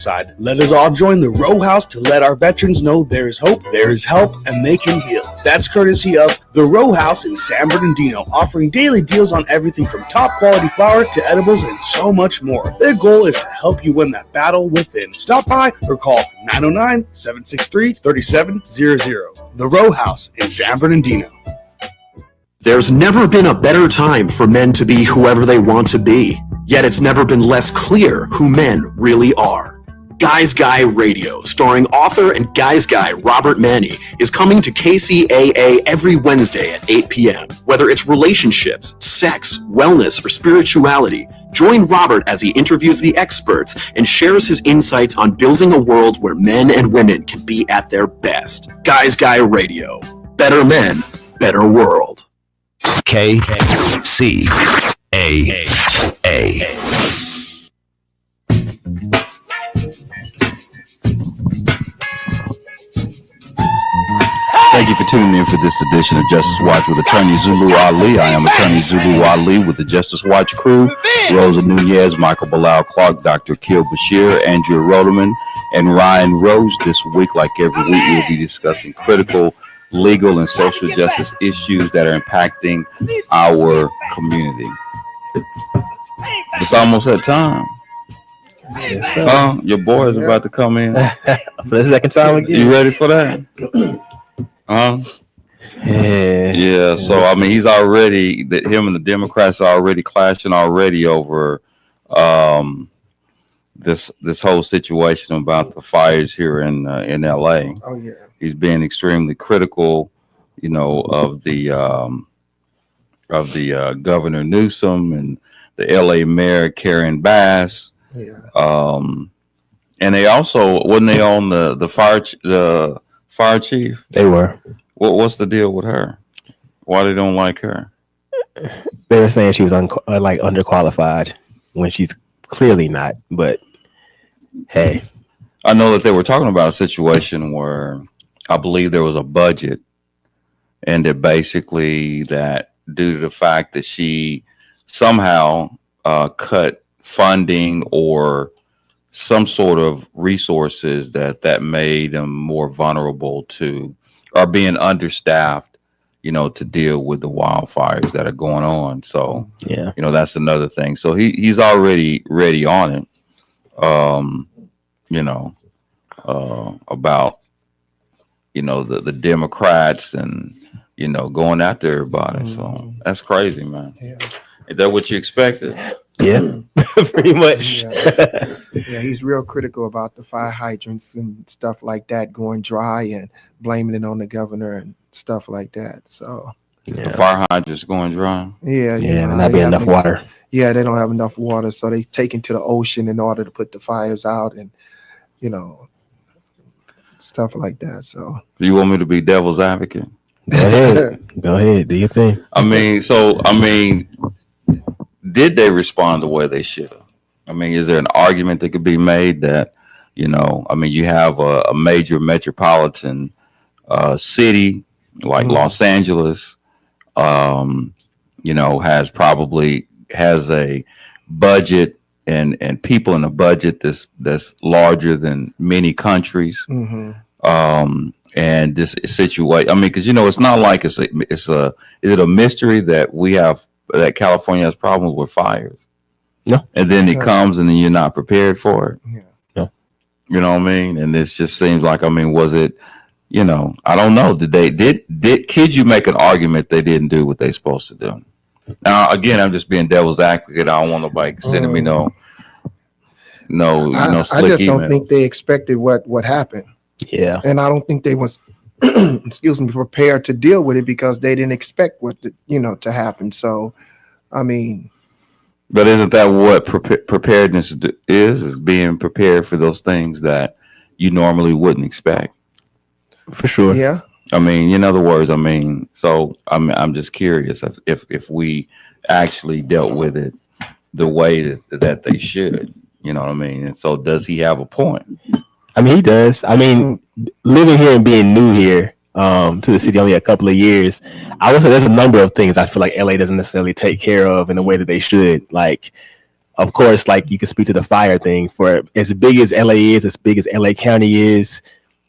side. Let us all join the Row House to let our veterans know there is hope, there is help, and they can heal. That's courtesy of the Row House in San Bernardino, offering daily deals on everything from top quality flour to edibles and so much more. Their goal is to help you win that battle within. Stop by or call 909-763-3700. The Row House in San Bernardino. There's never been a better time for men to be whoever they want to be, yet it's never been less clear who men really are. Guys Guy Radio, starring author and Guys Guy Robert Manni, is coming to KCAA every Wednesday at 8 p.m. Whether it's relationships, sex, wellness, or spirituality, join Robert as he interviews the experts and shares his insights on building a world where men and women can be at their best. Guys Guy Radio. Better men, better world. KCAA. Thank you for tuning in for this edition of Justice Watch with Attorney Zulu Ali. I am Attorney Zulu Ali with the Justice Watch crew. Rosa Nunez, Michael Bilal Clark, Dr. Kil Bashir, Andrea Roderman, and Ryan Rose. This week, like every week, we'll be discussing critical legal and social justice issues that are impacting our community. It's almost that time. Yes, your boy is about to come in. For the second time again. You ready for that? Yeah. So I mean, he's already him and the Democrats are already clashing already over this whole situation about the fires here in LA. Oh yeah. He's being extremely critical, of the Governor Newsom and the LA Mayor Karen Bass. Yeah. And they also wasn't they on the fire chief? They were. What's the deal with her? Why they don't like her? They were saying she was underqualified when she's clearly not. But hey, I know that they were talking about a situation where I believe there was a budget, and that basically that due to the fact that she somehow cut funding or some sort of resources that made them more vulnerable to or being understaffed, to deal with the wildfires that are going on. So, yeah, that's another thing. So he's already ready on it, about, the Democrats and, going after everybody. So that's crazy, man. Yeah. Is that what you expected? Yeah, pretty much. Yeah, he's real critical about the fire hydrants and stuff like that going dry and blaming it on the governor and stuff like that. So the fire hydrants going dry. Yeah, not being enough water. Yeah, they don't have enough water, so they take it to the ocean in order to put the fires out, and stuff like that. So you want me to be devil's advocate? Go ahead, do your thing. Did they respond the way they should have? Is there an argument that could be made that, you have a major metropolitan city like Los Angeles, has a budget and people in a budget that's larger than many countries. And this situation, because it's not like is it a mystery that we have that California has problems with fires? No. And then it comes and then you're not prepared for it. Yeah. No. You know what I mean? And this just seems like, was it, I don't know. Could you make an argument they didn't do what they're supposed to do? Now, again, I'm just being devil's advocate. I don't want nobody sending me no slick I just emails. don't think they expected what happened. Yeah. And I don't think they was prepared to deal with it because they didn't expect to happen. So, but isn't that what preparedness is being prepared for those things that you normally wouldn't expect? For sure. Yeah. In other words, so I'm just curious if we actually dealt with it the way that they should, And so does he have a point? He does. Living here and being new here to the city only a couple of years, I would say there's a number of things I feel like LA doesn't necessarily take care of in the way that they should. Like, of course, like you can speak to the fire thing. For as big as LA is, as big as LA County is,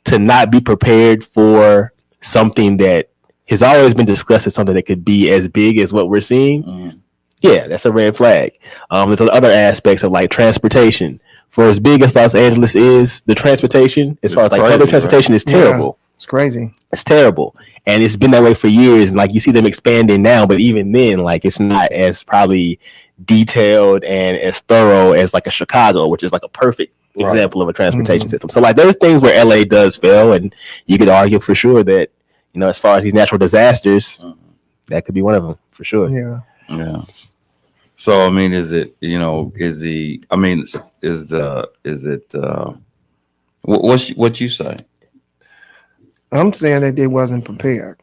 to not be prepared for something that has always been discussed as something that could be as big as what we're seeing. Yeah, that's a red flag. There's other aspects of like transportation. For as big as Los Angeles is, the transportation, as far as like public transportation, is terrible. Yeah, it's crazy. It's terrible, and it's been that way for years. And like you see them expanding now, but even then, like it's not as probably detailed and as thorough as like a Chicago, which is like a perfect example of a transportation system. So like there's things where LA does fail, and you could argue for sure that, you know, as far as these natural disasters, that could be one of them for sure. Yeah. So I mean, is it, you know, is he? I mean, is it? What you say? I'm saying that they wasn't prepared.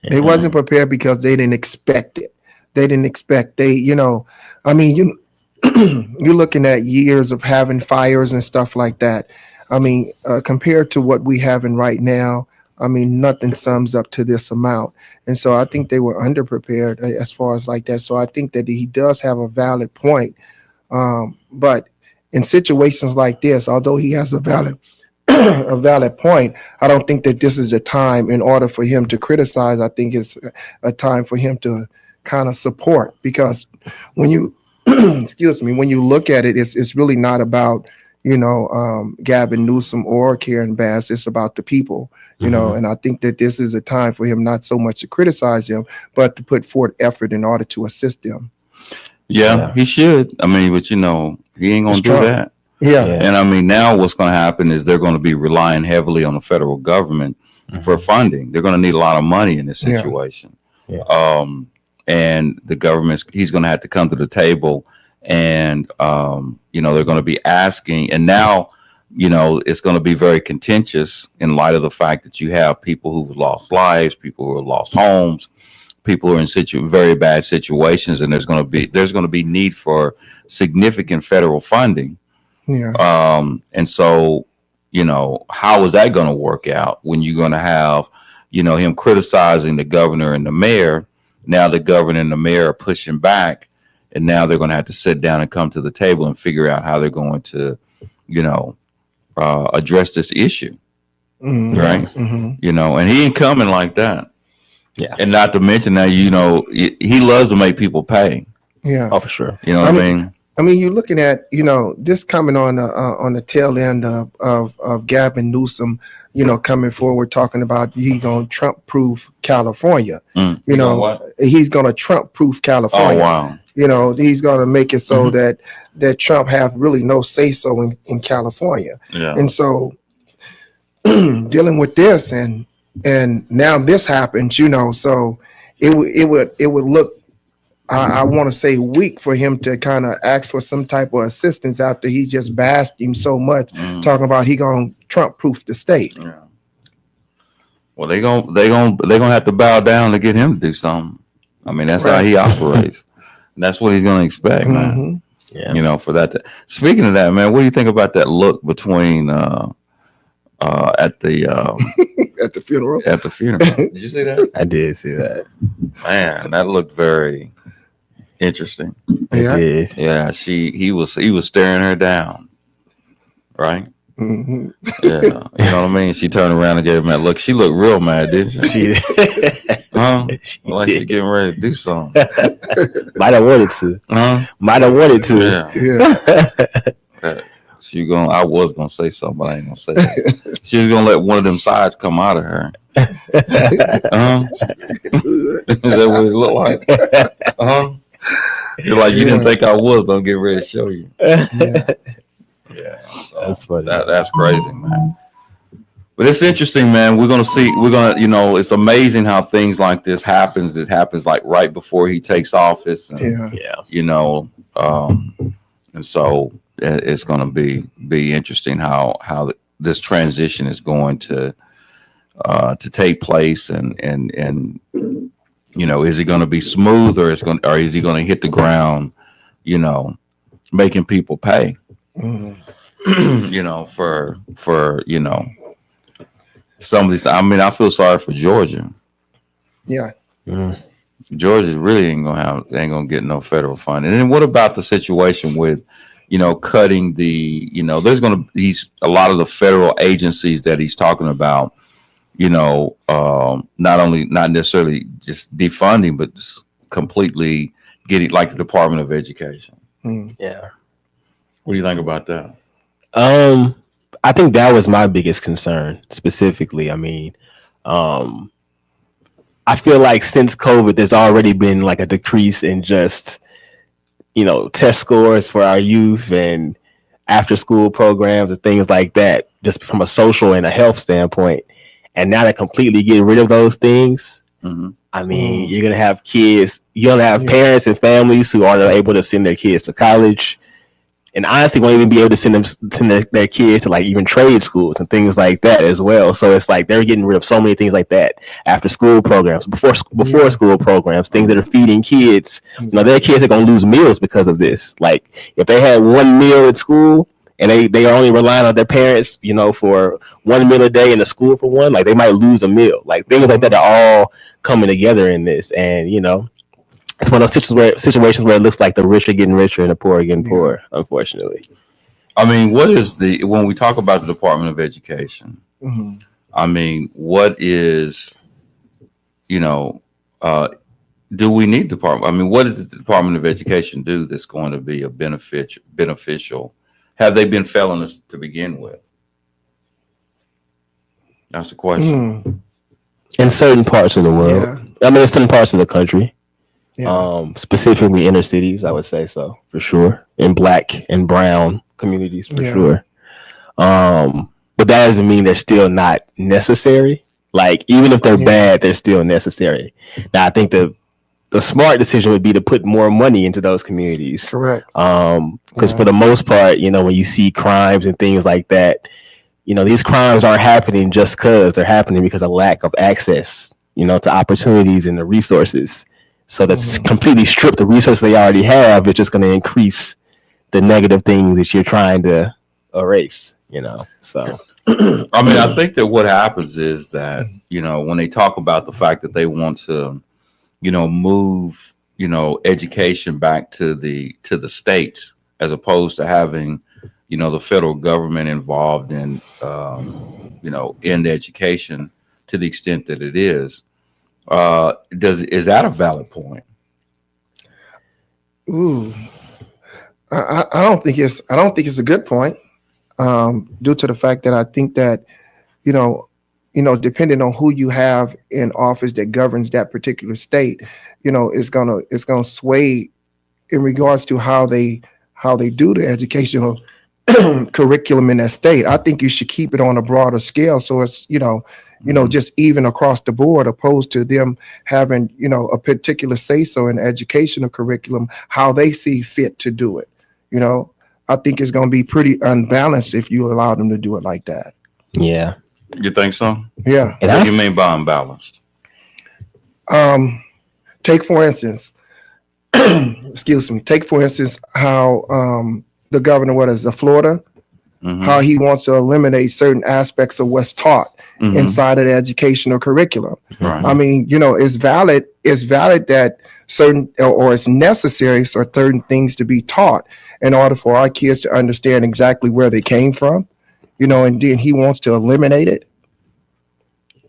They wasn't prepared because they didn't expect it. They didn't expect I mean, you're looking at years of having fires and stuff like that. I mean, compared to what we having right now, I mean, nothing sums up to this amount. And so I think they were underprepared as far as like that. So I think that he does have a valid point. But in situations like this, although he has a valid point, I don't think that this is the time in order for him to criticize. I think it's a time for him to kind of support, because when you excuse me, when you look at it, it's really not about, Gavin Newsom or Karen Bass. It's about the people, know, and I think that this is a time for him not so much to criticize them, but to put forth effort in order to assist them. Yeah, he should. I mean, but he ain't gonna do that. Yeah. And I mean, now what's going to happen is they're going to be relying heavily on the federal government for funding. They're going to need a lot of money in this situation. And the government, he's going to have to come to the table, and they're going to be asking. And now, it's going to be very contentious in light of the fact that you have people who've lost lives, people who have lost homes, people who are in very bad situations, and there's going to be need for significant federal funding. Yeah. And so, how is that going to work out when you're going to have, him criticizing the governor and the mayor? Now the governor and the mayor are pushing back, and now they're going to have to sit down and come to the table and figure out how they're going to, address this issue. Right. And he ain't coming like that. Yeah. And not to mention that, he loves to make people pay. Yeah. Oh, for sure. You know what I mean? I mean, you're looking at, this coming on the tail end of Gavin Newsom, coming forward talking about he's going to Trump-proof California. He's going to Trump-proof California. Oh, wow. He's going to make it so that Trump have really no say-so in California. Yeah. And so dealing with this and now this happens, so it would look, I want to say, weak for him to kind of ask for some type of assistance after he just bashed him so much, talking about he gonna Trump-proof the state. Yeah. Well, they're gonna have to bow down to get him to do something. I mean, that's how he operates. And that's what he's gonna expect, man. Yeah. For that. Speaking of that, man, what do you think about that look between at the at the funeral? At the funeral. Did you see that? I did see that. Man, that looked very interesting. Yeah. Yeah, he was staring her down. Right? Mm-hmm. Yeah. You know what I mean? She turned around and gave him that look. She looked real mad, didn't she? Huh? Like she getting ready to do something. Might have wanted to. Huh? Might have wanted to. Yeah. I was gonna say something, but I ain't gonna say that. She was gonna let one of them sides come out of her. Is that what it looked like? You're like, you didn't think I was, but I'm getting ready to show you. Yeah. So That's funny. That's crazy, man. But it's interesting, man. We're gonna see. It's amazing how things like this happens. It happens like right before he takes office, and and so it's going to be interesting how this transition is going to take place, and is it going to be smooth, or is he going to hit the ground, making people pay, for some of these. I mean, I feel sorry for Georgia. Yeah. Georgia really ain't gonna get no federal funding. And then what about the situation with, cutting there's gonna be a lot of the federal agencies that he's talking about, not necessarily just defunding, but just completely getting, like the Department of Education. Yeah. What do you think about that? I think that was my biggest concern specifically. I mean, I feel like since COVID, there's already been like a decrease in just, test scores for our youth and after school programs and things like that, just from a social and a health standpoint. And now to completely get rid of those things, I mean, you're going to have kids, you're going to have parents and families who aren't able to send their kids to college. And honestly, won't even be able to send their kids to like even trade schools and things like that as well. So it's like they're getting rid of so many things like that. After school programs, before school programs, things that are feeding kids. Their kids are going to lose meals because of this. Like if they had one meal at school and they are only relying on their parents, for one meal a day in the school for one, like they might lose a meal. Like things like that are all coming together in this. And, it's one of those situations where it looks like the rich are getting richer and the poor are getting poorer, unfortunately. I mean, when we talk about the Department of Education, I mean, what is, do we need department? I mean, what does the Department of Education do that's going to be a beneficial? Have they been failing us to begin with? That's the question. In certain parts of the world. Yeah. I mean, in certain parts of the country. Yeah. Specifically inner cities, I would say so for sure. In Black and brown communities for sure. But that doesn't mean they're still not necessary. Like even if they're bad, they're still necessary. Now I think the smart decision would be to put more money into those communities. Correct. Because for the most part, when you see crimes and things like that, these crimes aren't happening just because they're happening because of lack of access, to opportunities and the resources. So that's completely stripped the resources they already have. It's just going to increase the negative things that you're trying to erase, So, I mean, I think that what happens is that, when they talk about the fact that they want to, move, education back to the states, as opposed to having, the federal government involved in, in the education to the extent that it is. Is that a valid point? Ooh, I don't think it's a good point. Due to the fact that I think that, depending on who you have in office that governs that particular state, it's gonna sway in regards to how they do the educational curriculum in that state. I think you should keep it on a broader scale, so it's just even across the board, opposed to them having a particular say so in educational curriculum, how they see fit to do it. I think it's going to be pretty unbalanced if you allow them to do it like that. Yeah. You think so? Yeah. What do you mean by unbalanced? Take for instance, excuse me. Take for instance how the governor, of Florida, how he wants to eliminate certain aspects of what's taught inside of the educational curriculum. Right. I mean, it's valid that certain or it's necessary for certain things to be taught in order for our kids to understand exactly where they came from, and then he wants to eliminate it.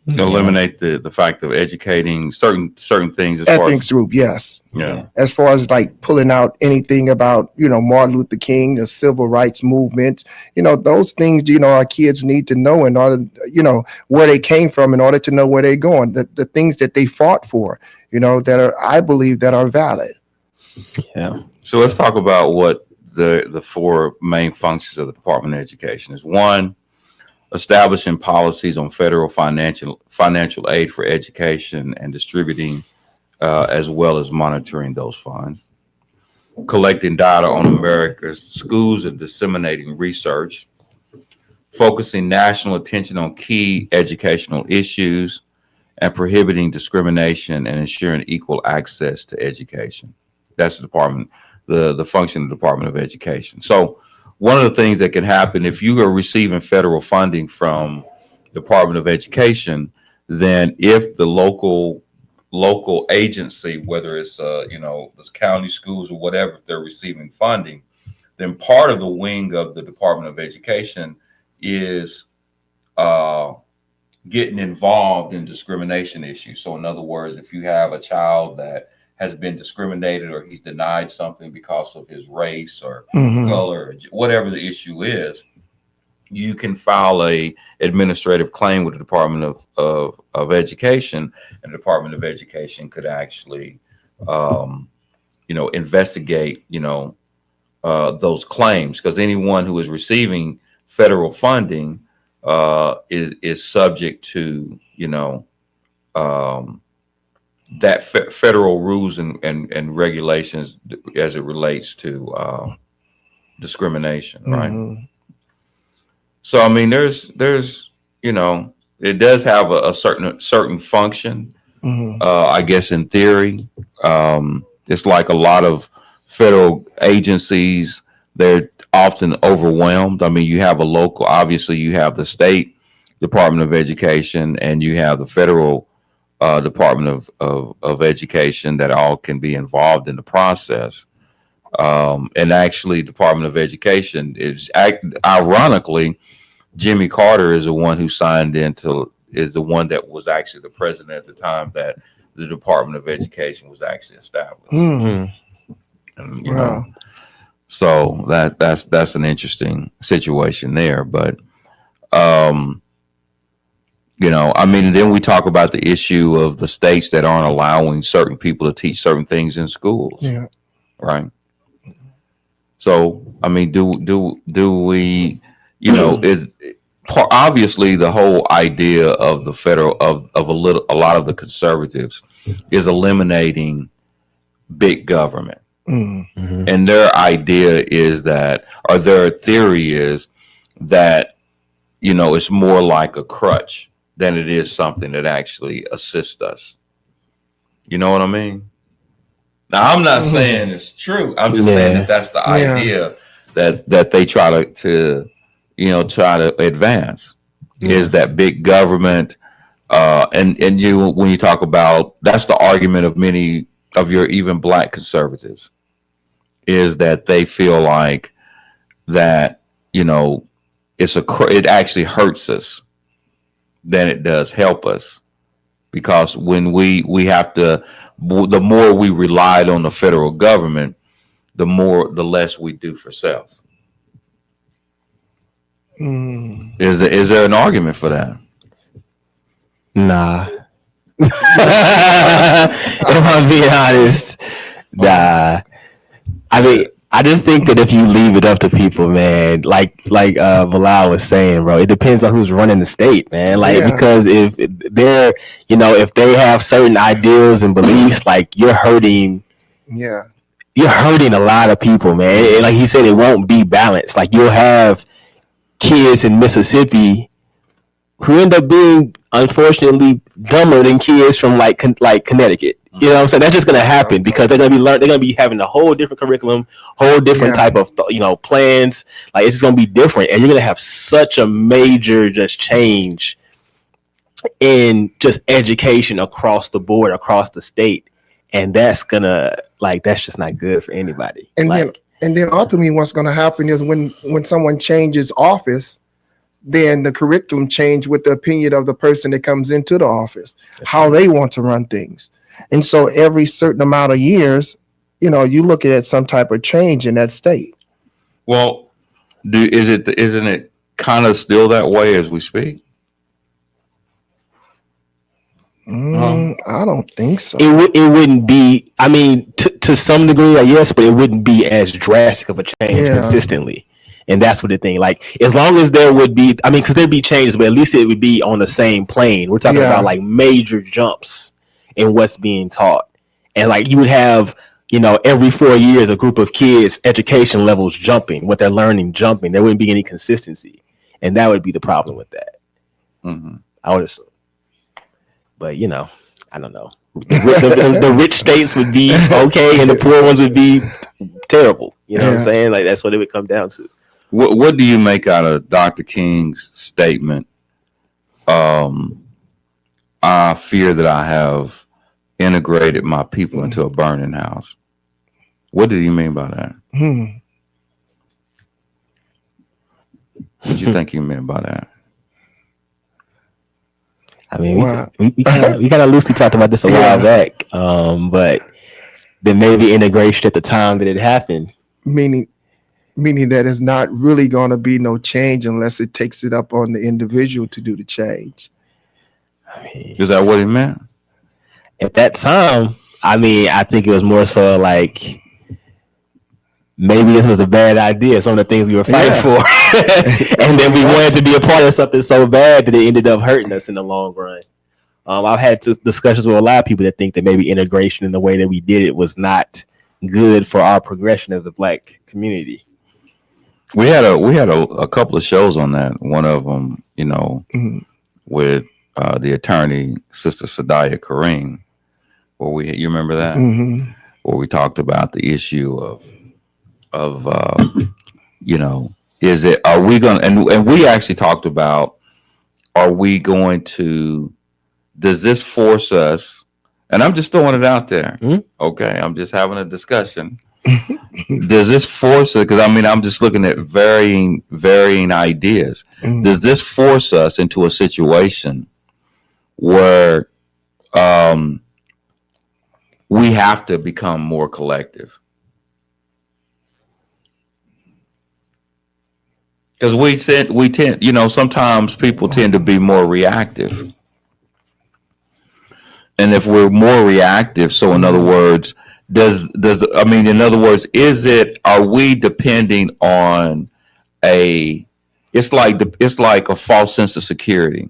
Eliminate the fact of educating certain things as Ethics group, yes. Yeah. As far as like pulling out anything about, Martin Luther King, the civil rights movement, those things, our kids need to know in order, where they came from in order to know where they're going, the things that they fought for, I believe that are valid. Yeah. So let's talk about what the four main functions of the Department of Education is. One, establishing policies on federal financial aid for education and distributing, as well as monitoring those funds. Collecting data on America's schools and disseminating research. Focusing national attention on key educational issues and prohibiting discrimination and ensuring equal access to education. That's the function of the Department of Education. So one of the things that can happen if you are receiving federal funding from Department of Education, then if the local local agency, whether it's the county schools or whatever, if they're receiving funding, then part of the wing of the Department of Education is getting involved in discrimination issues. So in other words, if you have a child that has been discriminated or he's denied something because of his race or color, or whatever the issue is, you can file a administrative claim with the Department of Education, and the Department of Education could actually, investigate, those claims, because anyone who is receiving federal funding is subject to, that federal rules and regulations as it relates to discrimination, right? So I mean, there's it does have a certain function. I guess in theory, it's like a lot of federal agencies, they're often overwhelmed. I mean, you have obviously you have the state Department of Education and you have the federal Department of Education that all can be involved in the process. And actually, Department of Education is ironically, Jimmy Carter is the one who is the one that was actually the president at the time that the Department of Education was actually established. And, so that's an interesting situation there. But I mean, then we talk about the issue of the states that aren't allowing certain people to teach certain things in schools. Yeah. Right. So, I mean, do we, obviously the whole idea of the federal of a lot of the conservatives is eliminating big government. And their idea is that, or their theory is that, it's more like a crutch than it is something that actually assists us. You know what I mean? Now, I'm not saying it's true. I'm just saying that that's the idea that they try to advance, is that big government. And when you talk about, that's the argument of many of your even black conservatives, is that they feel like that, it actually hurts us than it does help us, because when we have to, the more we relied on the federal government, the less we do for self. Is there an argument for that? Nah. If I'm being honest, nah. I mean, I just think that if you leave it up to people, man, like Bilal was saying, bro, it depends on who's running the state, man. Because if they're, if they have certain ideals and beliefs, like you're hurting a lot of people, man. And like he said, it won't be balanced. Like you'll have kids in Mississippi who end up being, unfortunately, dumber than kids from like Connecticut. You know what I'm saying? That's just going to happen because they're going to be having a whole different curriculum, whole different type of, plans. Like it's just going to be different. And you're going to have such a major just change in just education across the board, across the state. And that's that's just not good for anybody. And then ultimately what's going to happen is when someone changes office, then the curriculum change with the opinion of the person that comes into the office, how they want to run things. And so every certain amount of years, you look at some type of change in that state. Well, isn't it kind of still that way as we speak? I don't think so. It wouldn't be. I mean, to some degree, yes, but it wouldn't be as drastic of a change consistently. And that's what the thing. Like, as long as there would be, I mean, because there'd be changes, but at least it would be on the same plane. We're talking about like major jumps in what's being taught, and like you would have, every 4 years, a group of kids' education levels jumping, what they're learning jumping. There wouldn't be any consistency, and that would be the problem with that. I would assume. But I don't know. The rich states would be okay, and the poor ones would be terrible. You know what I'm saying? Like that's what it would come down to. What do you make out of Dr. King's statement? I fear that I have integrated my people into a burning house. What did he mean by that? What do you think he meant by that? I mean, Wow. we kind of loosely talked about this a while back, but then maybe integration at the time that it happened. Meaning that it's not really going to be no change unless it takes it up on the individual to do the change. I mean, Is that what he meant? at that time, I mean, I think it was more so like maybe this was a bad idea. Some of the things we were fighting for, and then we wanted to be a part of something so bad that it ended up hurting us in the long run. I've had discussions with a lot of people that think that maybe integration in the way that we did it was not good for our progression as a Black community. We had a couple of shows on that. One of them, you know, with the attorney, Sister Sadaya Kareem, where you remember that, where we talked about the issue of you know, are we going to, and we actually talked about, are we going to, does this force us? And I'm just throwing it out there. Okay, I'm just having a discussion. Does this force us? Because I mean, I'm just looking at varying ideas. Does this force us into a situation where we have to become more collective? Because we tend, you know, sometimes people tend to be more reactive. And if we're more reactive, so in other words, are we depending on it's like a false sense of security.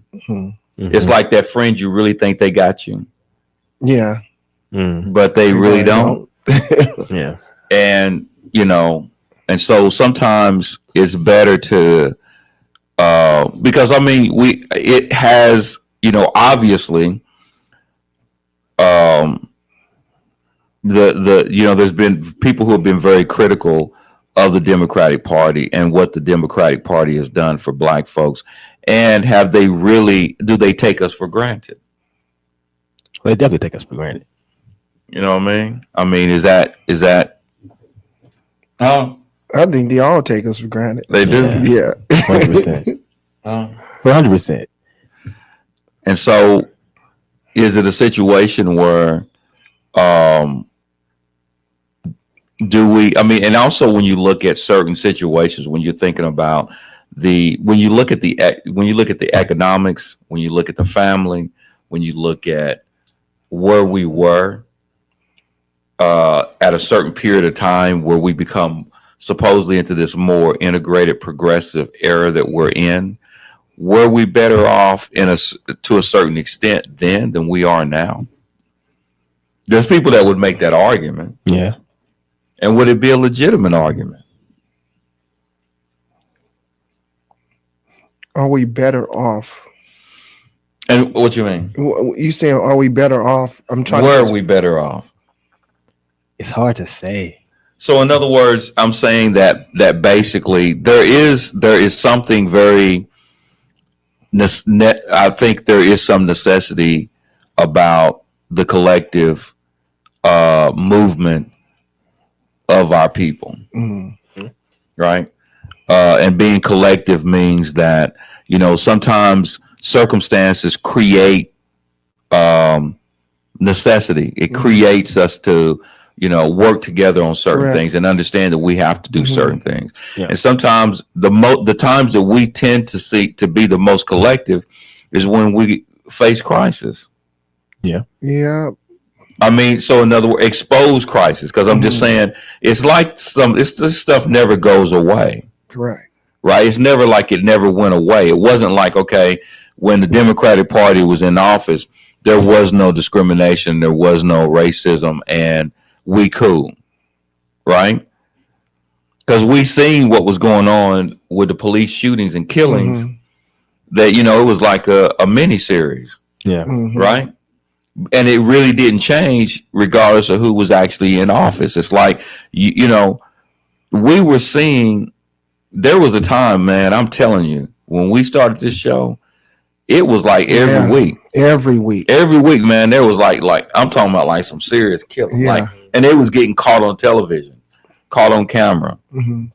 It's like that friend you really think they got you. Yeah. But they really don't. Yeah. And, you know, and so sometimes it's better to, because I mean, it has, you know, obviously, there's been people who have been very critical of the Democratic Party and what the Democratic Party has done for Black folks. And do they take us for granted? Well, they definitely take us for granted. You know what I mean? I mean, is that, I think they all take us for granted. They do? Yeah. 100%. 100%. And so is it a situation where, and also when you look at certain situations, when you're thinking about when you look at the economics, when you look at the family, when you look at where we were at a certain period of time where we become supposedly into this more integrated progressive era that we're in, were we better off to a certain extent then than we are now? There's people that would make that argument. Yeah. And would it be a legitimate argument? Are we better off? And what you mean? You saying, are we better off? I'm trying. Where are we better off? It's hard to say. So in other words, I'm saying that basically there is something very, I think there is some necessity about the collective movement of our people, right? And being collective means that, you know, sometimes circumstances create necessity. It creates us to, you know, work together on certain things and understand that we have to do certain things. Yeah. And sometimes the times that we tend to seek to be the most collective is when we face crisis. Yeah. Yeah. I mean, so in other words, expose crisis, because I'm just saying it's like this stuff never goes away. Correct. Right. It's never like it never went away. It wasn't like, okay, when the Democratic Party was in office, there was no discrimination, there was no racism, and we cool. Right. Because we seen what was going on with the police shootings and killings that, you know, it was like a mini series. Yeah. Right. And it really didn't change regardless of who was actually in office. It's like, you know, we were seeing, there was a time, man, I'm telling you, when we started this show, It was like every week. Every week. Every week, man, there was like I'm talking about like some serious killing. Yeah. Like, and they was getting caught on television, caught on camera. Mm-hmm.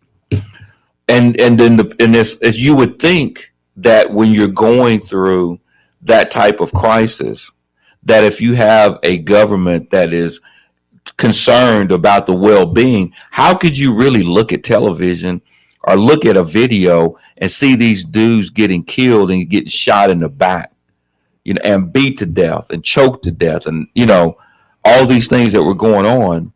And then this, as you would think that when you're going through that type of crisis, that if you have a government that is concerned about the well-being, how could you really look at television or look at a video and see these dudes getting killed and getting shot in the back, you know, and beat to death and choked to death, and you know, all these things that were going on,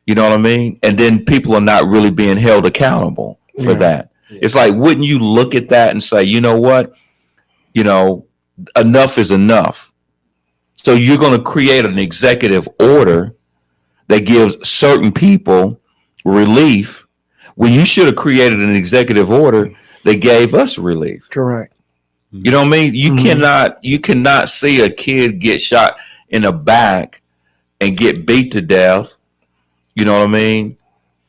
you know what I mean? And then people are not really being held accountable for that. It's like, wouldn't you look at that and say, you know what, you know, enough is enough. So you're going to create an executive order that gives certain people relief when you should have created an executive order that gave us relief. Correct. You know what I mean? You cannot see a kid get shot in the back and get beat to death. You know what I mean?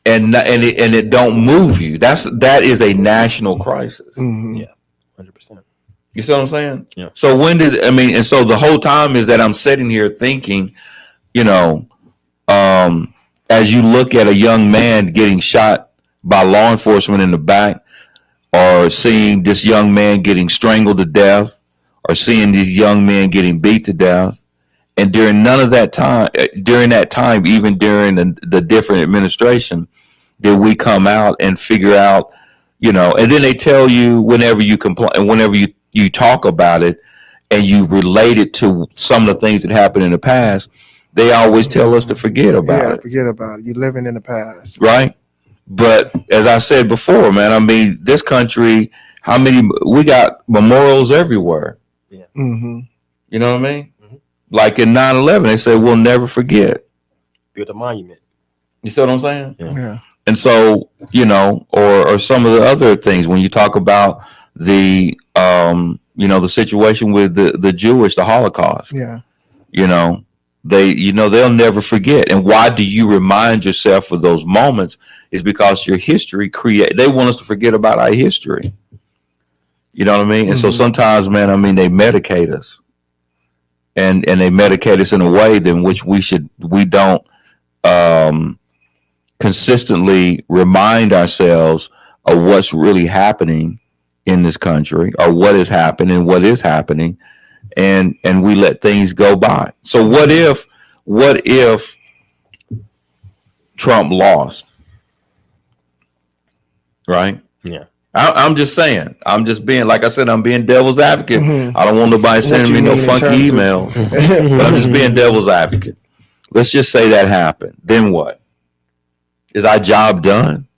And it don't move you. That is a national crisis. Mm-hmm. Yeah, 100%. You see what I'm saying? Yeah. So and so the whole time is that I'm sitting here thinking, you know, as you look at a young man getting shot by law enforcement in the back, or seeing this young man getting strangled to death, or seeing these young men getting beat to death, and during that time, even during the different administration, did we come out and figure out, you know, and then they tell you whenever you complain and whenever you talk about it and you relate it to some of the things that happened in the past, they always tell us to forget about it. Forget about it. You're living in the past. Right? But as I said before, man, I mean, this country, we got memorials everywhere. Yeah. Mm-hmm. You know what I mean? Mm-hmm. Like in 9/11, they say we'll never forget. Build a monument. You see what I'm saying? Yeah. And so, you know, or some of the other things when you talk about the the situation with the Holocaust. Yeah. You know, they'll never forget. And why do you remind yourself of those moments? Is because your history they want us to forget about our history. You know what I mean? And so sometimes, man, I mean, they medicate us. And they medicate us in a way in which we don't consistently remind ourselves of what's really happening in this country, or what is happening, and we let things go by. So what if Trump lost? Right? Yeah. I'm just saying. I'm just being, like I said, I'm being devil's advocate. Mm-hmm. I don't want nobody sending me no funky emails. But I'm just being devil's advocate. Let's just say that happened. Then what? Is our job done?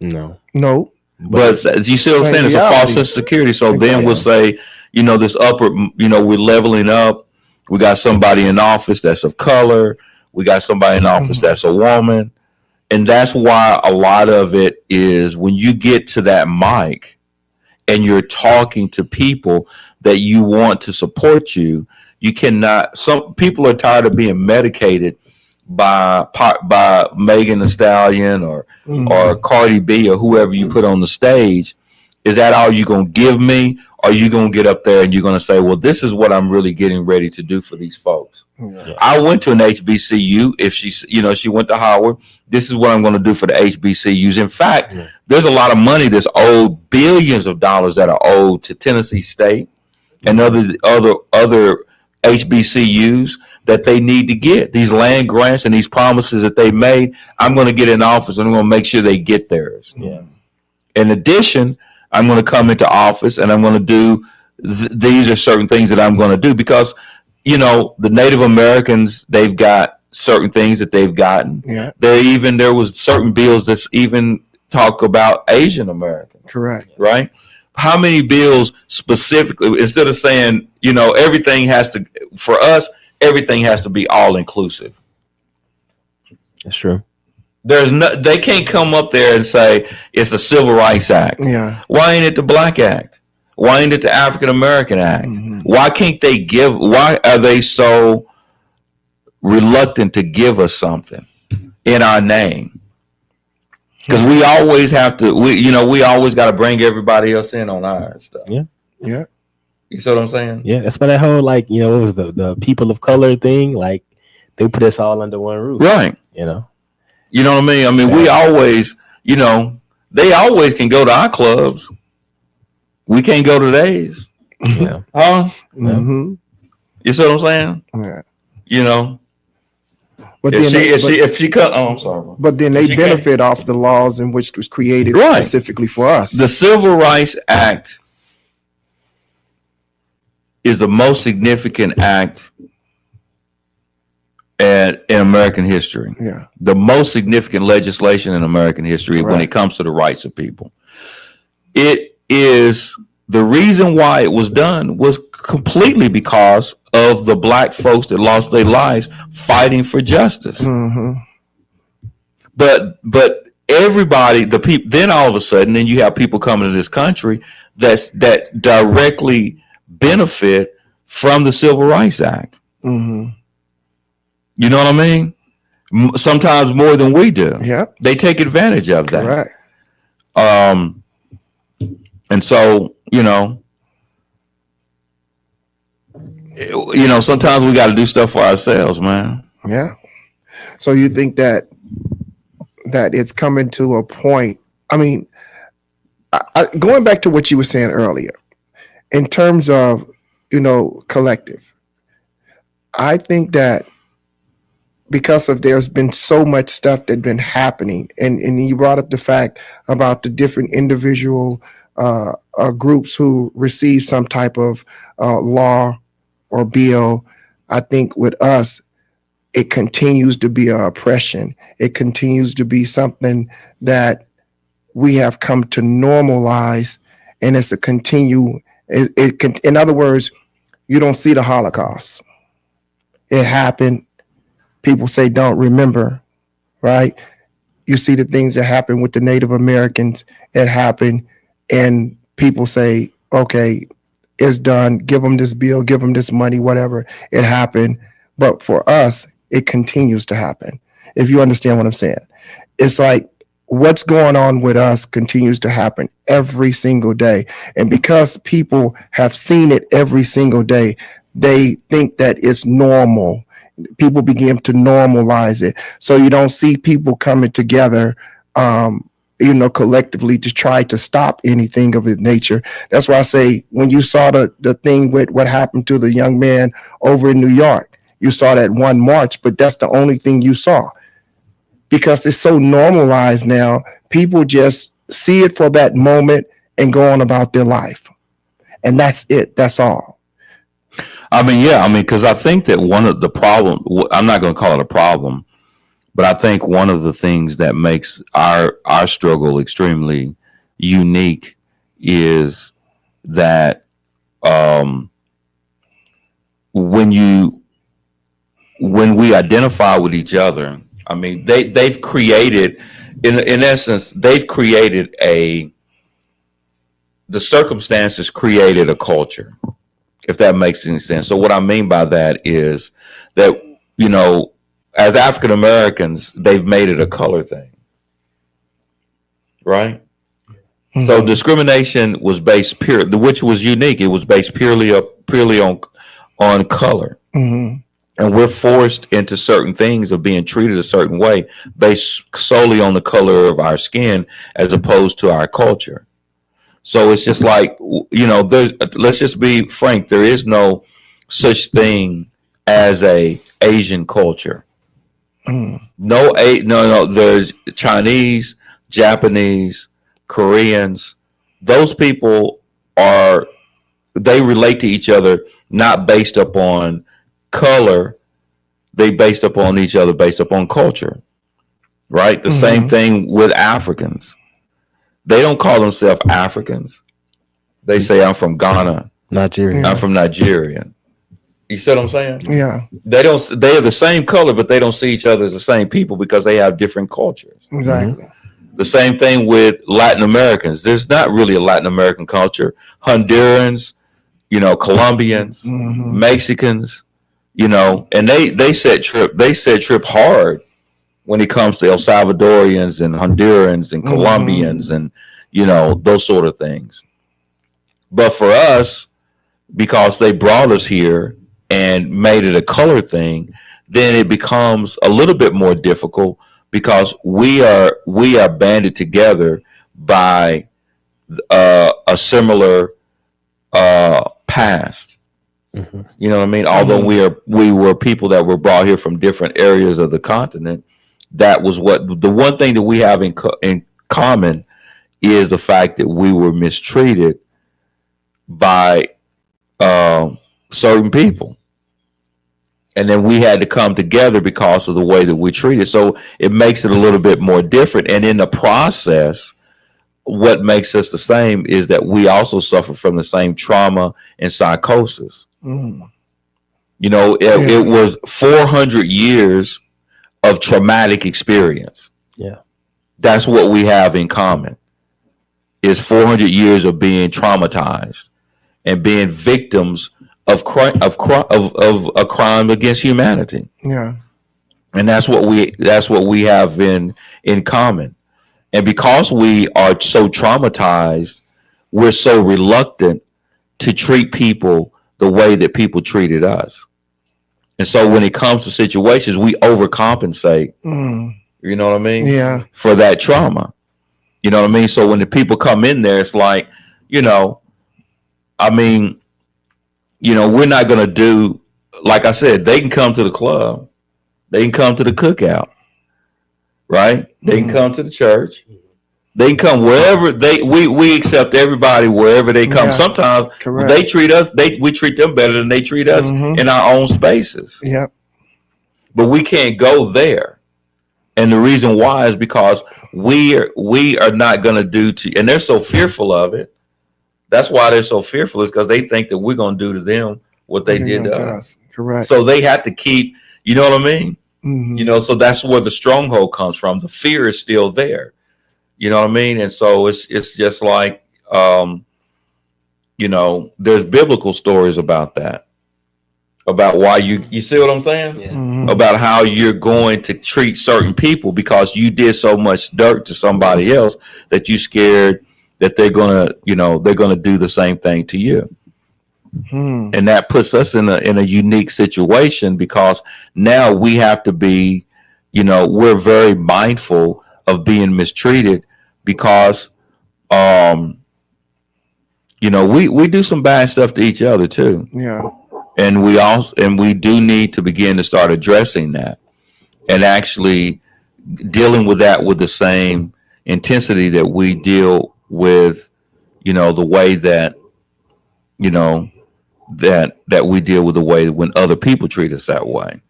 No. No. But as you see what I'm saying, it's a false sense of security. So then we'll say, you know, this upper, you know, we're leveling up. We got somebody in office that's of color. We got somebody in office that's a woman. And that's why a lot of it is when you get to that mic and you're talking to people that you want to support you, you cannot. Some people are tired of being medicated by Megan Thee Stallion or Cardi B or whoever you put on the stage. Is that all you're going to give me? Or are you going to get up there and you're going to say, well, this is what I'm really getting ready to do for these folks. Yeah. I went to an HBCU. If she went to Howard, this is what I'm going to do for the HBCUs. In fact, there's a lot of money that's owed, billions of dollars that are owed to Tennessee State and other HBCUs that they need to get. These land grants and these promises that they made, I'm going to get in office and I'm going to make sure they get theirs. Yeah. In addition, I'm going to come into office and I'm going to do these are certain things that I'm going to do because, you know, the Native Americans, they've got certain things that they've gotten. Yeah. There was certain bills that's even talk about Asian Americans. Correct. Right? How many bills specifically, instead of saying, you know, everything has to be all inclusive. That's true. They can't come up there and say it's the Civil Rights Act. Yeah. Why ain't it the Black Act? Why ain't it the African American Act? Mm-hmm. Why are they so reluctant to give us something in our name? Because we always have to, we always got to bring everybody else in on our stuff. Yeah. Yeah. You see what I'm saying? Yeah, that's why that whole like, you know, it was the people of color thing. Like they put us all under one roof, Right. you know. You know what I mean? I mean, we always, you know, they always can go to our clubs. We can't go to theirs. Yeah. Huh? Mm-hmm. You see what I'm saying? Yeah. You know, But if she cut, oh, I'm sorry. But then they She benefit off the laws in which was created Right. specifically for us. The Civil Rights Act is the most significant act in American history. Yeah. The most significant legislation in American history when Right. it comes to the rights of people. It is the reason why it was done was completely because of the black folks that lost their lives fighting for justice. Mm-hmm. But everybody, the people, then all of a sudden, then you have people coming to this country that directly benefit from the Civil Rights Act. Mm-hmm. You know what I mean? Sometimes more than we do. Yep. They take advantage of that. Correct. And so, sometimes we got to do stuff for ourselves, man. Yeah. So you think that it's coming to a point? I mean, going back to what you were saying earlier, in terms of collective, I think that because of there's been so much stuff that's been happening, and you brought up the fact about the different individual groups who receive some type of law or bill. I think with us, it continues to be an oppression. It continues to be something that we have come to normalize, and it's a continue. In other words, you don't see the Holocaust. It happened. People say don't remember, right? You see the things that happened with the Native Americans. It happened, and people say, okay, it's done. Give them this bill, give them this money, whatever. It happened. But for us, it continues to happen. If you understand what I'm saying, it's like what's going on with us continues to happen every single day. And because people have seen it every single day, they think that it's normal. People begin to normalize it. So you don't see people coming together, collectively to try to stop anything of its nature. That's why I say when you saw the thing with what happened to the young man over in New York, you saw that one march, but that's the only thing you saw. Because it's so normalized now, people just see it for that moment and go on about their life. And that's it. That's all. Because I think that one of the problem, I'm not going to call it a problem, but I think one of the things that makes our struggle extremely unique is that when we identify with each other, I mean, they've created, in essence, they've created the circumstances created a culture, if that makes any sense. So what I mean by that is that, as African Americans, they've made it a color thing, right? Mm-hmm. So discrimination was based which was unique. It was based purely on color. Mm-hmm. And we're forced into certain things of being treated a certain way based solely on the color of our skin as opposed to our culture. So it's just like, let's just be frank. There is no such thing as a Asian culture. Mm. No. There's Chinese, Japanese, Koreans. Those people they relate to each other not based upon color. They based upon each other based upon culture, right? The same thing with Africans. They don't call themselves Africans. They say, I'm from Ghana. Nigeria. I'm from Nigeria. You see what I'm saying? Yeah. They're the same color, but they don't see each other as the same people because they have different cultures. Exactly. Mm-hmm. The same thing with Latin Americans. There's not really a Latin American culture. Hondurans, Colombians, mm-hmm. Mexicans, and they set trip hard when it comes to El Salvadorians and Hondurans and Colombians, mm-hmm. and those sort of things. But for us, because they brought us here and made it a color thing, then it becomes a little bit more difficult because we are banded together by a similar past. Mm-hmm. You know what I mean? Although we were people that were brought here from different areas of the continent, that was what the one thing that we have in common is the fact that we were mistreated by certain people. And then we had to come together because of the way that we treated. So it makes it a little bit more different. And in the process, what makes us the same is that we also suffer from the same trauma and psychosis. Mm. You know, it was 400 years of traumatic experience. Yeah. That's what we have in common, is 400 years of being traumatized and being victims of a crime against humanity. Yeah. And that's what we have in common. And because we are so traumatized, we're so reluctant to treat people the way that people treated us. And so when it comes to situations, we overcompensate, you know what I mean? Yeah. For that trauma. You know what I mean? So when the people come in there, it's like, you know, I mean, you know, we're not going to do, like I said, they can come to the club. They can come to the cookout, right? They can come to the church. They can come wherever we accept everybody wherever they come. Yeah, sometimes correct. they treat us, we treat them better than they treat us in our own spaces. Yep. But we can't go there. And the reason why is because we are not going to do to, and they're so fearful of it. That's why they're so fearful, is because they think that we're going to do to them what they did to us. Correct. So they have to keep, you know what I mean? Mm-hmm. You know, so that's where the stronghold comes from. The fear is still there. You know what I mean? And so it's just like, you know, there's biblical stories about that, about why you see what I'm saying? Yeah. Mm-hmm. About how you're going to treat certain people because you did so much dirt to somebody else that you scared that they're going to do the same thing to you. And that puts us in a unique situation because now we have to be, you know, we're very mindful of being mistreated because, you know, we do some bad stuff to each other too. Yeah. And we do need to begin to start addressing that and actually dealing with that with the same intensity that we deal with, you know, the way that, you know, that we deal with the way when other people treat us that way.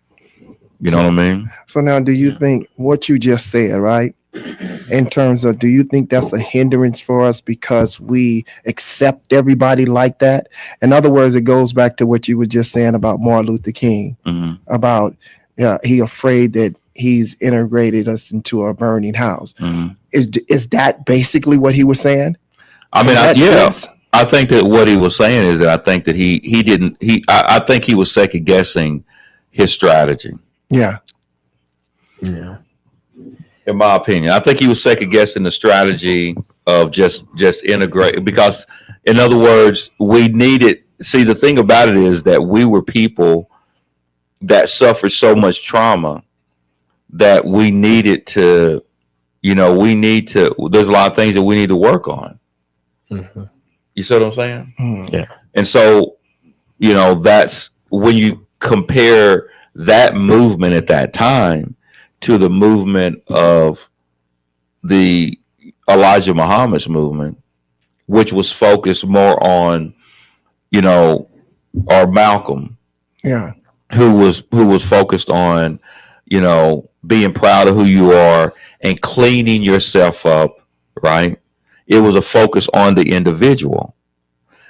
You know what I mean? So now, do you think what you just said, right? In terms of, do you think that's a hindrance for us because we accept everybody like that? In other words, it goes back to what you were just saying about Martin Luther King, about he afraid that he's integrated us into a burning house. Is that basically what he was saying? I mean, I think that what he was saying is that I think that I think he was second guessing his strategy. Yeah. Yeah. In my opinion, I think he was second guessing the strategy of just integrate, because in other words, we needed, see, the thing about it is that we were people that suffered so much trauma that we needed to, you know, there's a lot of things that we need to work on. You see what I'm saying? Yeah. And so, you know, that's when you compare that movement at that time to the movement of the Elijah Muhammad's movement, which was focused more on, you know, or Malcolm, who was focused on, you know, being proud of who you are and cleaning yourself up, right? It was a focus on the individual.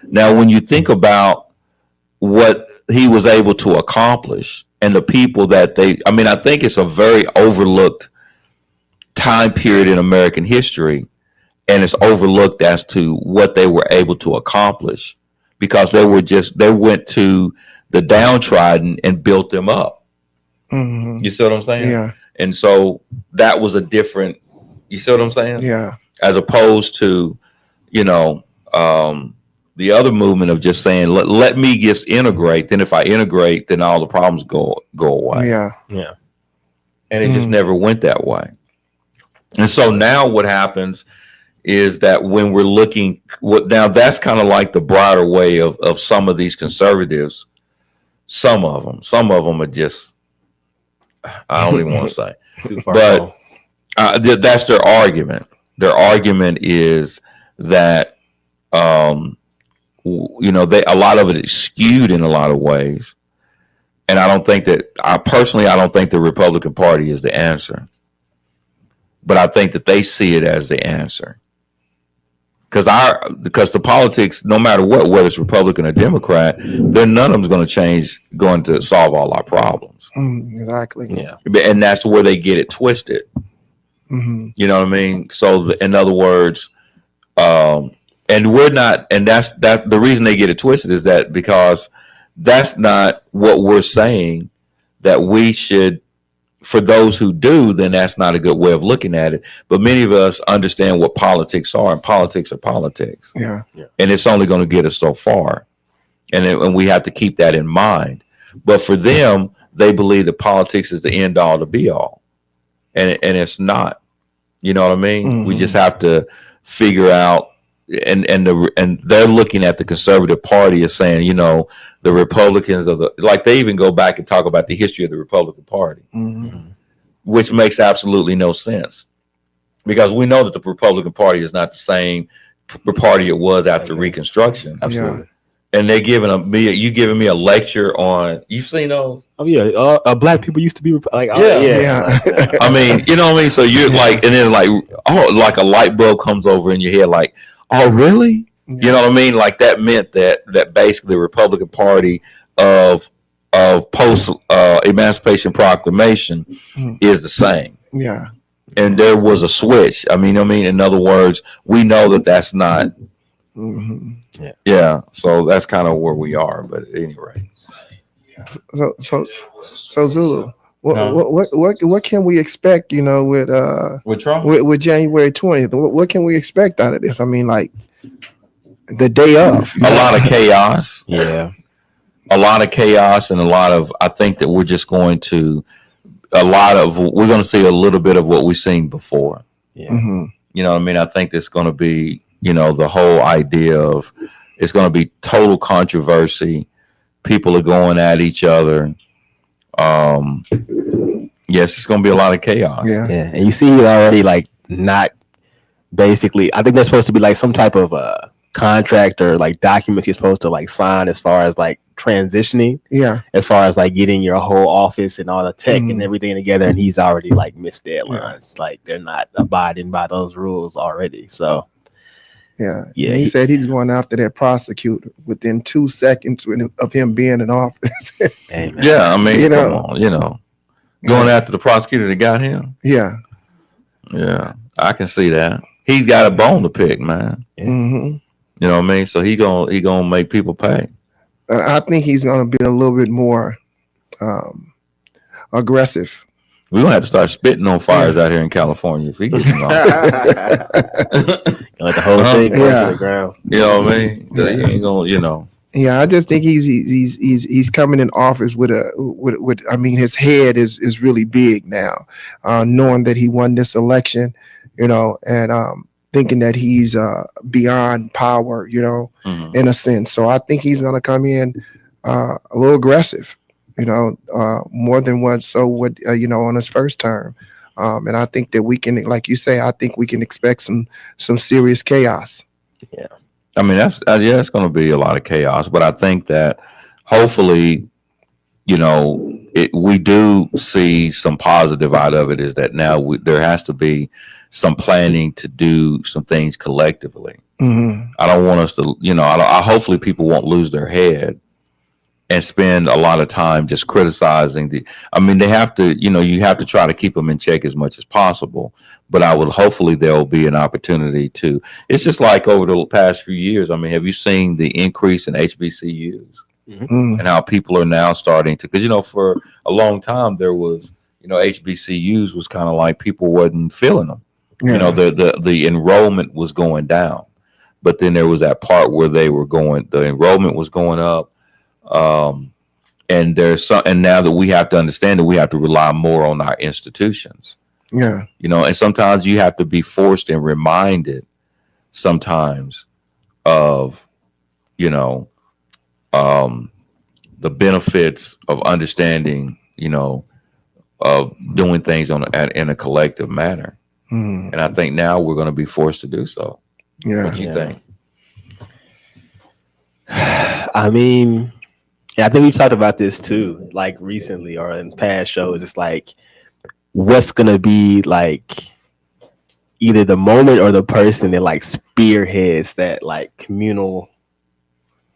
Now, when you think about what he was able to accomplish and the people that I think it's a very overlooked time period in American history, and it's overlooked as to what they were able to accomplish because they went to the downtrodden and built them up. You see what I'm saying? Yeah. And so that was a different, you see what I'm saying? Yeah. As opposed to, you know, the other movement of just saying, let me just integrate. Then if I integrate, then all the problems go away. Yeah. Yeah. And it just never went that way. And so now what happens is that when we're looking, now that's kind of like the broader way of some of these conservatives. Some of them are just, I don't even want to say, Too far but gone. that's their argument. Their argument is that, you know, a lot of it is skewed in a lot of ways. And I don't think that, I don't think the Republican Party is the answer. But I think that they see it as the answer. Because the politics, no matter what, whether it's Republican or Democrat, then none of them's going to solve all our problems. Exactly. Yeah. And that's where they get it twisted. Mm-hmm. You know what I mean? So in other words, and we're not, and that's the reason they get it twisted is that because that's not what we're saying that we should. For those who do, then that's not a good way of looking at it. But many of us understand what politics are, and politics are politics. Yeah. And it's only going to get us so far. And we have to keep that in mind. But for them, they believe that politics is the end all to be all. And it's not. You know what I mean? Mm-hmm. We just have to figure out, and they're looking at the conservative party as saying, you know, the Republicans like they even go back and talk about the history of the Republican Party, which makes absolutely no sense because we know that the Republican Party is not the same party it was after Reconstruction. Absolutely. And they're giving me a lecture on, you've seen those? Oh yeah. Black people used to be like, Yeah. I mean, you know what I mean? So you're like, and then like, oh, like a light bulb comes over in your head, like, oh, really? You know what I mean? Like that meant that basically the Republican Party of post Emancipation Proclamation is the same. Yeah. And there was a switch. I mean, in other words, we know that that's not. Mm-hmm. Yeah. So that's kind of where we are. But anyway. So Zulu, what can we expect? You know, with Trump, with January 20th, what can we expect out of this? I mean, like. The day of. A lot of chaos. Yeah. A lot of chaos and I think that we're just going to, we're going to see a little bit of what we've seen before. Yeah. Mm-hmm. You know what I mean? I think it's going to be, you know, the whole idea of it's going to be total controversy. People are going at each other. Yes, it's going to be a lot of chaos. Yeah. Yeah. And you see it already, like, not basically, I think there's supposed to be like some type of contract or like documents you're supposed to like sign as far as like transitioning, as far as like getting your whole office and all the tech and everything together, and he's already like missed deadlines. Like they're not abiding by those rules already. So he said he's going after that prosecutor within 2 seconds of him being in office. Yeah, I mean, you come on, going after the prosecutor that got him. Yeah, I can see that. He's got a bone to pick, man. Mm-hmm. You know what I mean? So he gonna make people pay. I think he's gonna be a little bit more aggressive. We're gonna have to start spitting on fires out here in California if he gets in office. Let the whole thing go to the ground. You know what I mean? He ain't gonna, you know. Yeah, I just think he's coming in office with I mean, his head is really big now, knowing that he won this election, you know, and thinking that he's beyond power, you know, in a sense. So I think he's gonna come in a little aggressive, you know, more than what you know, on his first term. And I think that we can, like you say, I think we can expect some serious chaos. Yeah. I mean, it's going to be a lot of chaos, but I think that hopefully, you know, we do see some positive out of it is that now there has to be some planning to do some things collectively. Mm-hmm. I don't want us to, you know, hopefully people won't lose their head and spend a lot of time just criticizing they have to, you know, you have to try to keep them in check as much as possible. But hopefully there'll be an opportunity to, it's just like over the past few years. I mean, have you seen the increase in HBCUs and how people are now starting to, because, you know, for a long time there was, you know, HBCUs was kind of like people wasn't feeling them. Yeah. You know, the enrollment was going down. but then there was that part where the enrollment was going up. And now that we have to understand that we have to rely more on our institutions. Yeah. And sometimes you have to be forced and reminded sometimes of, the benefits of understanding, of doing things in a collective manner. Mm. And I think now we're going to be forced to do so. Yeah. What do you think? I mean, I think we've talked about this too, like recently or in past shows. It's like, what's going to be like either the moment or the person that like spearheads that like communal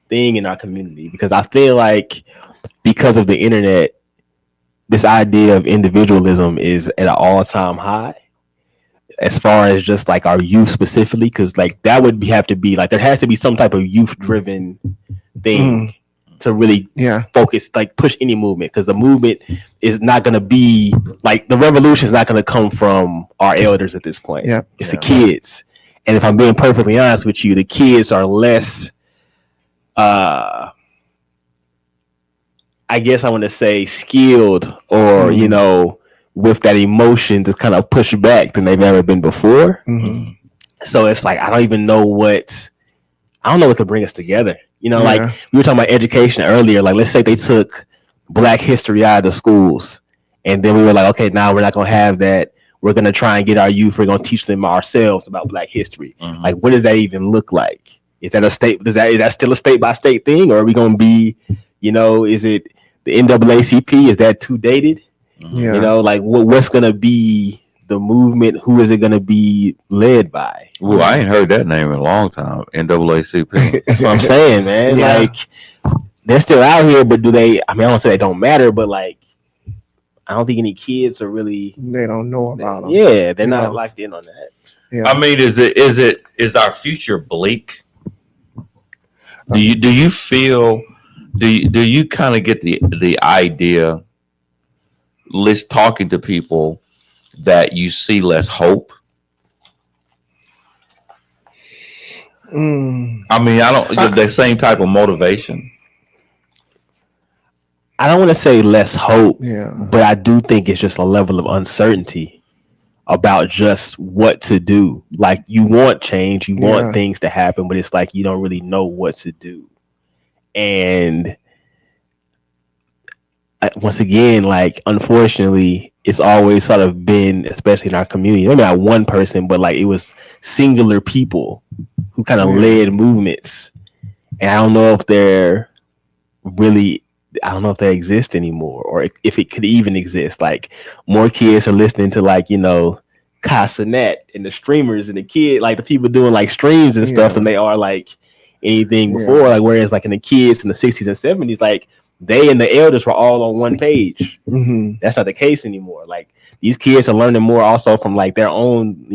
thing in our community? Because I feel like because of the internet, this idea of individualism is at an all-time high as far as just like our youth specifically, because like that would have to be like there has to be some type of youth-driven thing to really focus, like push any movement, because the movement is not going to be like the revolution is not going to come from our elders at this point. It's the kids. And if I'm being perfectly honest with you, the kids are less I guess I want to say skilled or with that emotion to kind of push back than they've ever been before. So it's like I don't know what could bring us together. Like we were talking about education earlier. Like let's say they took Black history out of the schools, and then we were like, okay, now we're not gonna have that. We're gonna try and get our youth. We're gonna teach them ourselves about Black history. Like, what does that even look like? Is that a state? Is that still a state by state thing, or are we gonna be? Is it the NAACP? Is that too dated? Like what's gonna be the movement? Who is it gonna be led by? Well, I ain't heard that name in a long time. NAACP. That's what I'm saying, man. Like they're still out here, but do they? I mean, I don't say they don't matter, but like I don't think any kids are really. They don't know about them. Yeah, they're not locked in on that. Yeah. I mean, is our future bleak? Do you feel? Do you kind of get the idea? Talking to people that you see less hope. I mean, I don't the same type of motivation. I don't want to say less hope, but I do think it's just a level of uncertainty about just what to do. Like you want change, you want things to happen, but it's like you don't really know what to do. And once again, like unfortunately, it's always sort of been, especially in our community, maybe not one person, but like it was singular people who kind of led movements. And I don't know if they're really, I don't know if they exist anymore, or if it could even exist. Like more kids are listening to like, Casanet and the streamers and the kid, like the people doing like streams and stuff, than they are like anything before. Like whereas like in the kids in the 60s and 70s, like they and the elders were all on one page. That's not the case anymore. Like these kids are learning more also from like their own,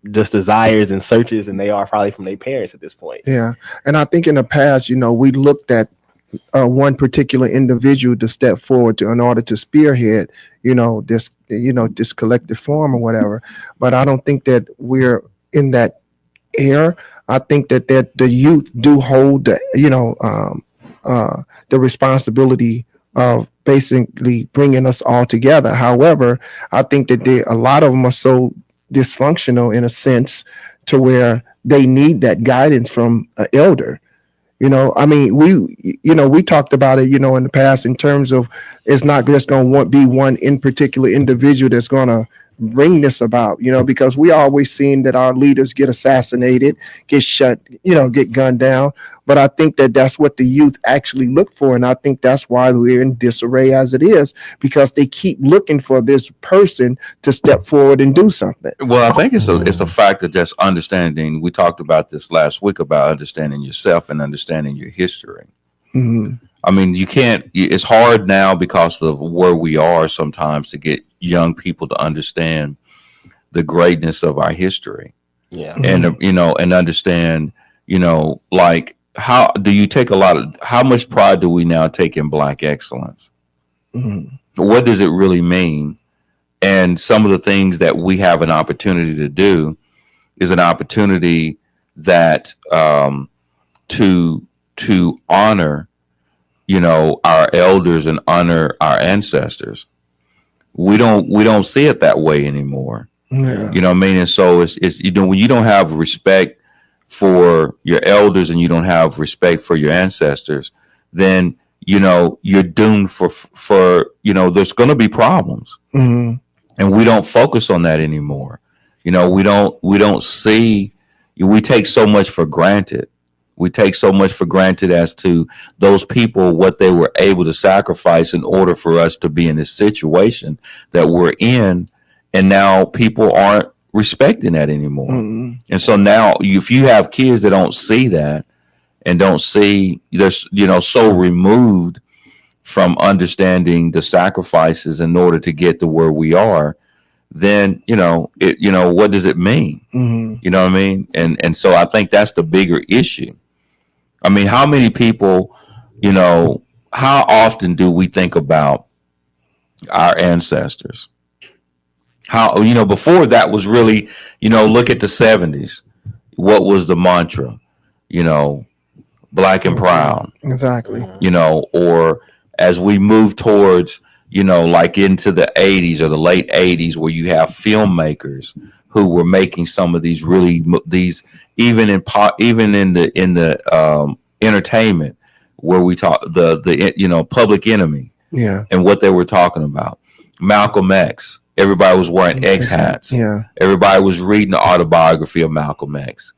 just desires and searches, and they are probably from their parents at this point. Yeah. And I think in the past, we looked at one particular individual to step forward in order to spearhead, this collective form or whatever. But I don't think that we're in that era. I think that the youth do hold the responsibility of basically bringing us all together. However, I think that a lot of them are so dysfunctional in a sense to where they need that guidance from an elder. I mean, we talked about it, in the past in terms of it's not just going to be one in particular individual that's going to bring this about, because we always seen that our leaders get assassinated, get shut, get gunned down. But I think that that's what the youth actually look for. And I think that's why we're in disarray as it is, because they keep looking for this person to step forward and do something. Well, I think it's a fact of just understanding. We talked about this last week about understanding yourself and understanding your history. I mean, it's hard now because of where we are sometimes to get young people to understand the greatness of our history. And, and understand, like how do you take how much pride do we now take in Black excellence? What does it really mean? And some of the things that we have an opportunity to do is an opportunity that to honor, our elders and honor our ancestors. We don't see it that way anymore. Yeah. You know what I mean? And so it's when you don't have respect for your elders and you don't have respect for your ancestors, then you're doomed for there's going to be problems. Mm-hmm. And we don't focus on that anymore. We don't see, we take so much for granted. We take so much for granted as to those people, what they were able to sacrifice in order for us to be in this situation that we're in. And now people aren't respecting that anymore. Mm-hmm. And so now if you have kids that don't see that and don't see, they're, so removed from understanding the sacrifices in order to get to where we are, then, what does it mean? Mm-hmm. You know what I mean? And so I think that's the bigger issue. I mean, how many people, how often do we think about our ancestors? How, before that was really, look at the 70s. What was the mantra? Black and proud. Exactly. Or as we move towards, like into the 80s or the late 80s, where you have filmmakers who were making some of these even in the entertainment, where we talk the Public Enemy, and what they were talking about. Malcolm X. Everybody was wearing X hats. Yeah. Everybody was reading the autobiography of Malcolm X.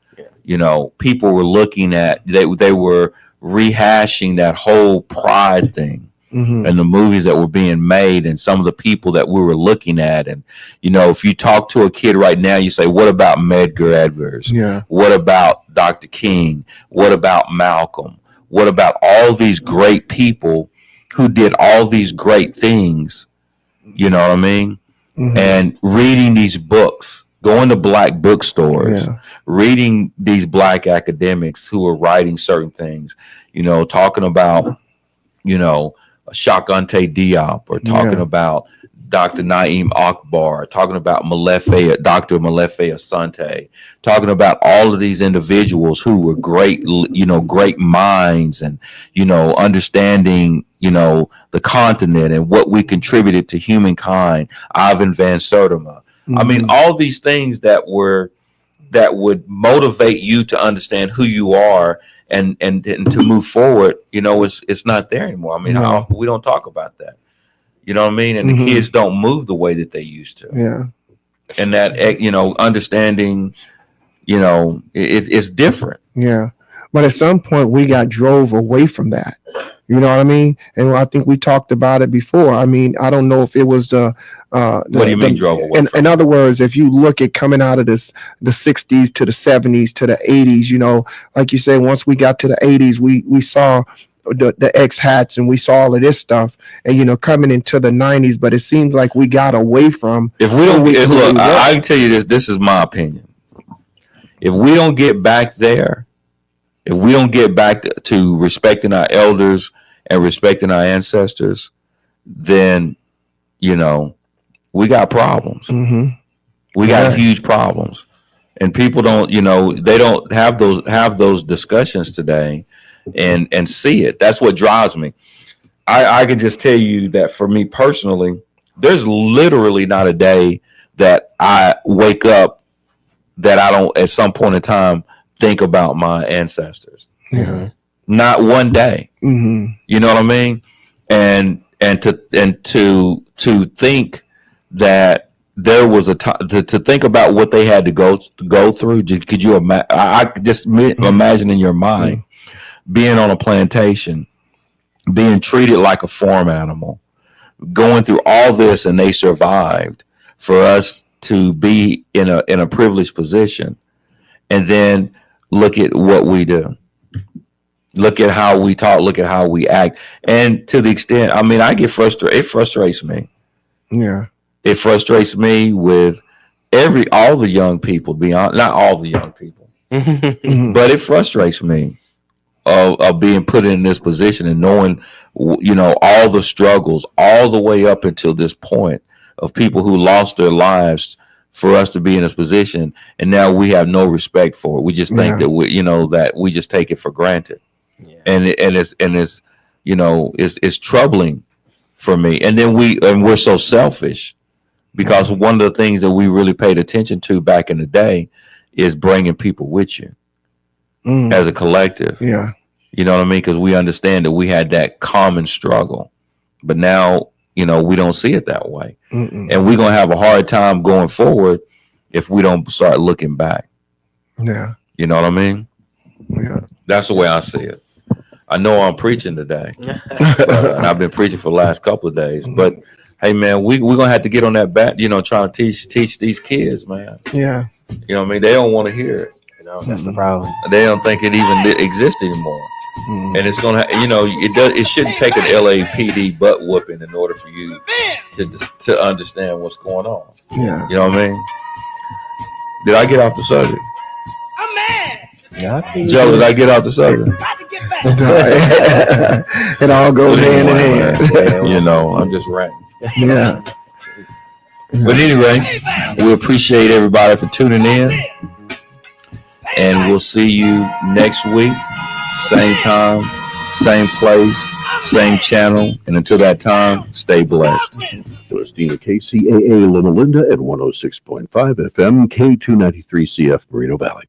Yeah. People were looking at they were rehashing that whole pride thing. Mm-hmm. And the movies that were being made and some of the people that we were looking at. And, if you talk to a kid right now, you say, what about Medgar Evers? Yeah. What about Dr. King? What about Malcolm? What about all these great people who did all these great things? You know what I mean? Mm-hmm. And reading these books, going to black bookstores, reading these black academics who are writing certain things, talking about, Shakante Diop, or talking about Dr. Naeem Akbar, talking about Dr. Molefe Asante, talking about all of these individuals who were great, great minds and, understanding, the continent and what we contributed to humankind. Ivan Van Sertima. Mm-hmm. I mean, all these things that would motivate you to understand who you are and to move forward, it's not there anymore. I mean, how often we don't talk about that, you know what I mean? And the kids don't move the way that they used to. Yeah. And that, understanding, it's different. Yeah. But at some point we got drove away from that. You know what I mean? And I think we talked about it before. I mean, I don't know if it was what do you mean drove away? In other words, if you look at coming out of the 60s to the 70s to the 80s, like you say, once we got to the 80s, we saw the X hats and we saw all of this stuff, and coming into the 90s, but it seems like we got away from. If we don't look, I can tell you this. This is my opinion. If we don't get back there, if we don't get back to respecting our elders and respecting our ancestors, then, we got problems. Mm-hmm. We got huge problems. And people don't, they don't have those discussions today and see it. That's what drives me. I can just tell you that for me personally, there's literally not a day that I wake up that I don't at some point in time think about my ancestors. Yeah. Not one day. Mm-hmm. You know what I mean? And to think that there was a time to think about what they had to go through. Could you imagine? I just imagine in your mind being on a plantation, being treated like a farm animal, going through all this, and they survived. For us to be in a privileged position, and then look at what we do. Look at how we talk. Look at how we act. And to the extent, I mean, I get frustrated. It frustrates me. Yeah. It frustrates me with all the young people, not all the young people, but it frustrates me of being put in this position and knowing, all the struggles all the way up until this point of people who lost their lives for us to be in this position, and now we have no respect for it. We just think that we just take it for granted, and it's it's troubling for me. And then we're so selfish, because one of the things that we really paid attention to back in the day is bringing people with you as a collective. Yeah. You know what I mean? Because we understand that we had that common struggle, but now, we don't see it that way. And we're going to have a hard time going forward if we don't start looking back. Yeah. You know what I mean? Yeah. That's the way I see it. I know I'm preaching today, and I've been preaching for the last couple of days, but hey, man, we're going to have to get on that bat, trying to teach these kids, man. Yeah. You know what I mean? They don't want to hear it. That's the problem. They don't think it even exists anymore. And it's gonna, it shouldn't take an LAPD butt whooping in order for you to understand what's going on. Yeah. You know what I mean? Did I get off the subject? I'm mad. Yeah, Joe, did I get off the subject? About to get back. It all goes hand in hand. I'm just ranting. Yeah. But anyway, we appreciate everybody for tuning in, and we'll see you next week. Same time, same place, same channel. And until that time, stay blessed. Listening to KCAA Loma Linda at 106.5 FM, K293CF Moreno Valley.